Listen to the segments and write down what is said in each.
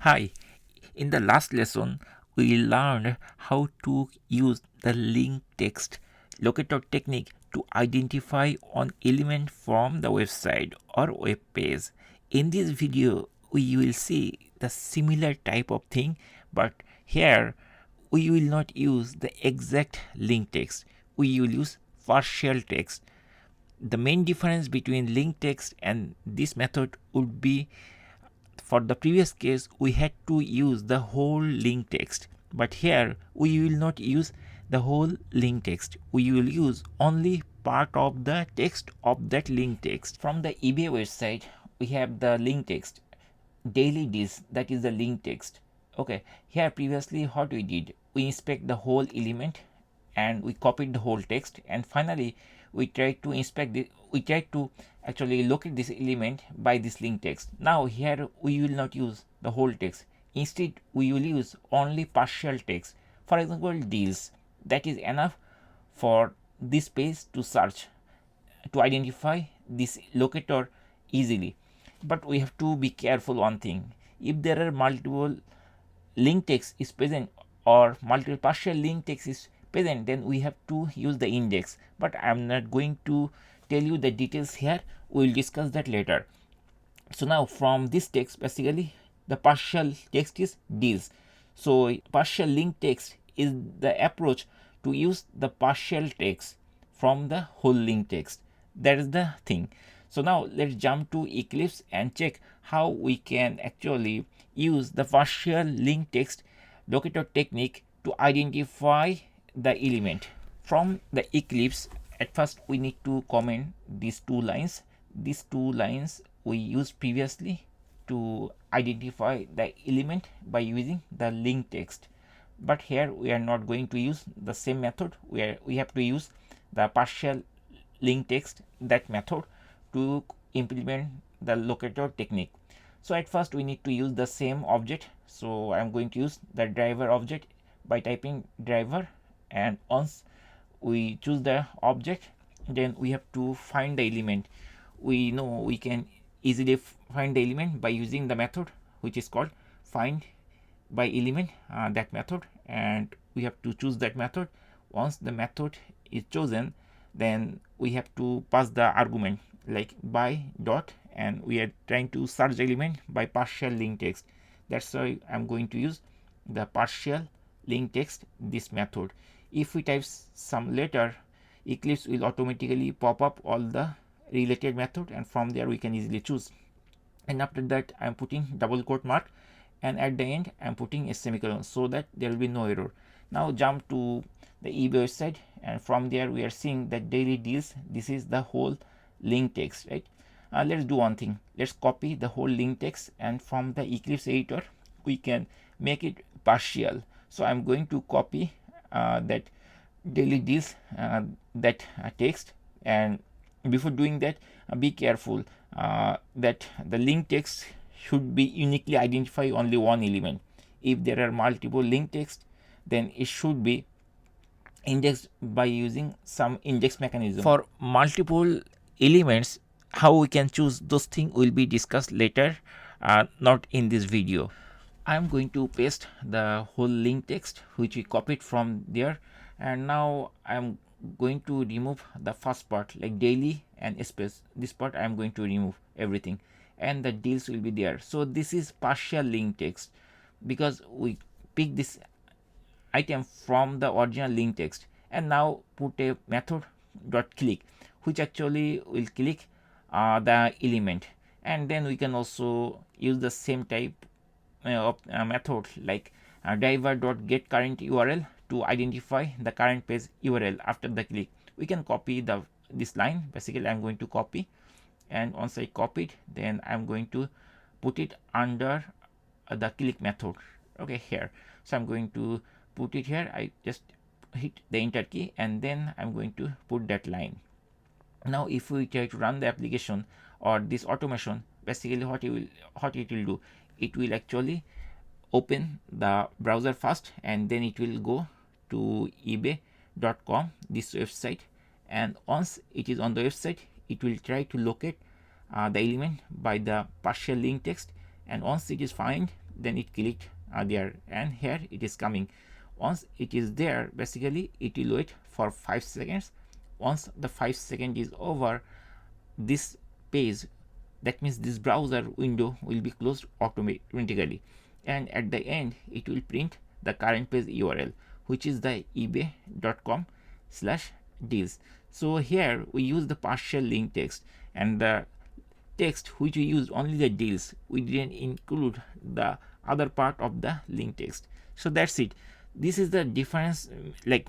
Hi, in the last lesson, we learned how to use the link text locator technique to identify an element from the website or web page. In this video, we will see the similar type of thing, but here we will not use the exact link text. We will use partial text. The main difference between link text and this method would be, for the previous case we had to use the whole link text, but here we will not use the whole link text. We will use only part of the text of that link text. From the eBay website we have the link text daily this, that is the link text. Okay, here previously what we did, we inspect the whole element and we copied the whole text, and finally we try to inspect the, we try to actually locate this element by this link text. Now here we will not use the whole text, instead we will use only partial text. For example, deals, that is enough for this page to search, to identify this locator easily. But we have to be careful one thing, if there are multiple link text is present or multiple partial link text is present, then we have to use the index, but I am not going to tell you the details here, we will discuss that later. So now from this text, basically the partial text is deals. So partial link text is the approach to use the partial text from the whole link text. That is the thing. So now let's jump to Eclipse and check how we can actually use the partial link text locator technique to identify the element. From the Eclipse, at first we need to comment these two lines. These two lines we used previously to identify the element by using the link text, but here we are not going to use the same method, where we have to use the partial link text, that method, to implement the locator technique. So at first we need to use the same object, so I am going to use the driver object by typing driver, and once we choose the object, then we have to find the element. We know we can easily find the element by using the method which is called find by element, that method, and we have to choose that method. Once the method is chosen, then we have to pass the argument like by dot, and we are trying to search the element by partial link text. That's why I'm going to use the partial link text, this method. If we type some letter, Eclipse will automatically pop up all the related method, and from there we can easily choose. And after that I'm putting double quote mark, and at the end I'm putting a semicolon so that there will be no error. Now jump to the eBay website, and from there we are seeing that daily deals, this is the whole link text, right? Let's do one thing, let's copy the whole link text, and from the Eclipse editor we can make it partial. So I'm going to copy that daily deals, that text, and before doing that be careful that the link text should be uniquely identify only one element. If there are multiple link text, then it should be indexed by using some index mechanism. For multiple elements, how we can choose those things will be discussed later, not in this video. I am going to paste the whole link text which we copied from there, and now I am going to remove the first part like daily and space. This part I am going to remove everything, and the deals will be there. So this is partial link text because we pick this item from the original link text, and now put a method dot click which actually will click the element, and then we can also use the same type of method like driver dot get current URL to identify the current page URL after the click. We can copy this line. Basically I'm going to copy, and once I copied, then I'm going to put it under the click method. Okay, here. So I'm going to put it here. I just hit the enter key, and then I'm going to put that line. Now if we try to run the application or this automation, basically what it will do, it will actually open the browser first, and then it will go to ebay.com, this website, and once it is on the website, it will try to locate the element by the partial link text, and once it is found, then it clicked there, and here it is coming. Once it is there, basically it will wait for 5 seconds. Once the 5 second is over, this page, that means this browser window, will be closed automatically, and at the end it will print the current page URL, which is the ebay.com/deals. So here we use the partial link text, and the text which we used only the deals, we didn't include the other part of the link text. So that's it. This is the difference, like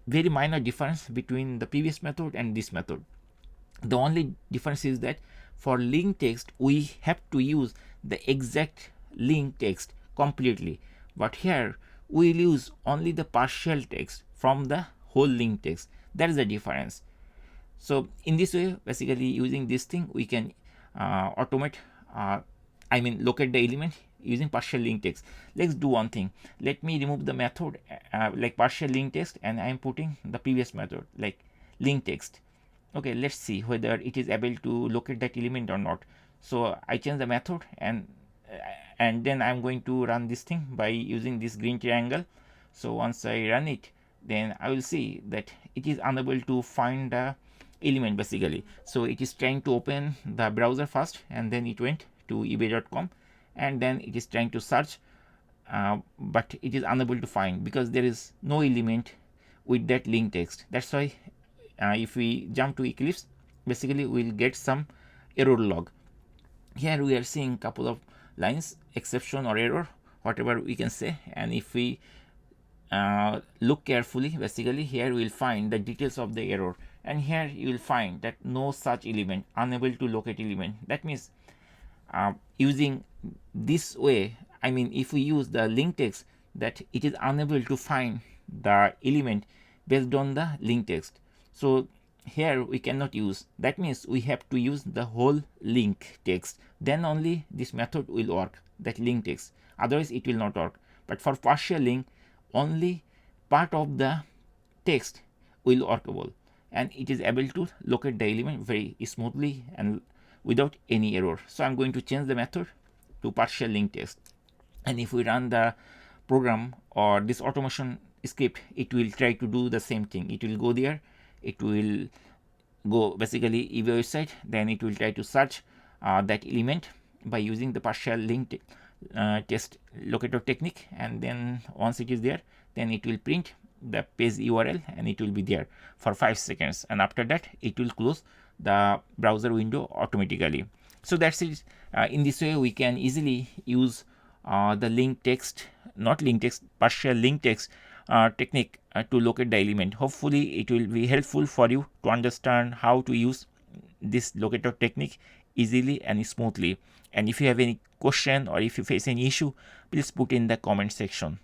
very minor difference between the previous method and this method. The only difference is that for link text we have to use the exact link text completely, but here we will use only the partial text from the whole link text. That is the difference. So in this way, basically using this thing, we can automate, locate the element using partial link text. Let's do one thing. Let me remove the method like partial link text, and I am putting the previous method like link text. Okay, let's see whether it is able to locate that element or not. So I change the method, and then I'm going to run this thing by using this green triangle. So once I run it, then I will see that it is unable to find the element basically. So it is trying to open the browser first, and then it went to ebay.com, and then it is trying to search, but it is unable to find because there is no element with that link text. That's why if we jump to Eclipse, basically we'll get some error log. Here we are seeing couple of lines, exception or error, whatever we can say, and if we look carefully, basically here we will find the details of the error, and here you will find that no such element, unable to locate element. That means using this way, if we use the link text, that it is unable to find the element based on the link text. So here we cannot use. That means we have to use the whole link text, then only this method will work, that link text, otherwise it will not work. But for partial link, only part of the text will workable, and it is able to locate the element very smoothly and without any error. So I'm going to change the method to partial link text, and if we run the program or this automation script, it will try to do the same thing. It will go there, it will go basically eBay website, then it will try to search that element by using the partial link text locator technique, and then once it is there, then it will print the page URL, and it will be there for 5 seconds, and after that it will close the browser window automatically. So that's it. In this way we can easily use the link text, not link text, partial link text technique to locate the element. Hopefully it will be helpful for you to understand how to use this locator technique easily and smoothly. And if you have any question or if you face any issue, please put in the comment section.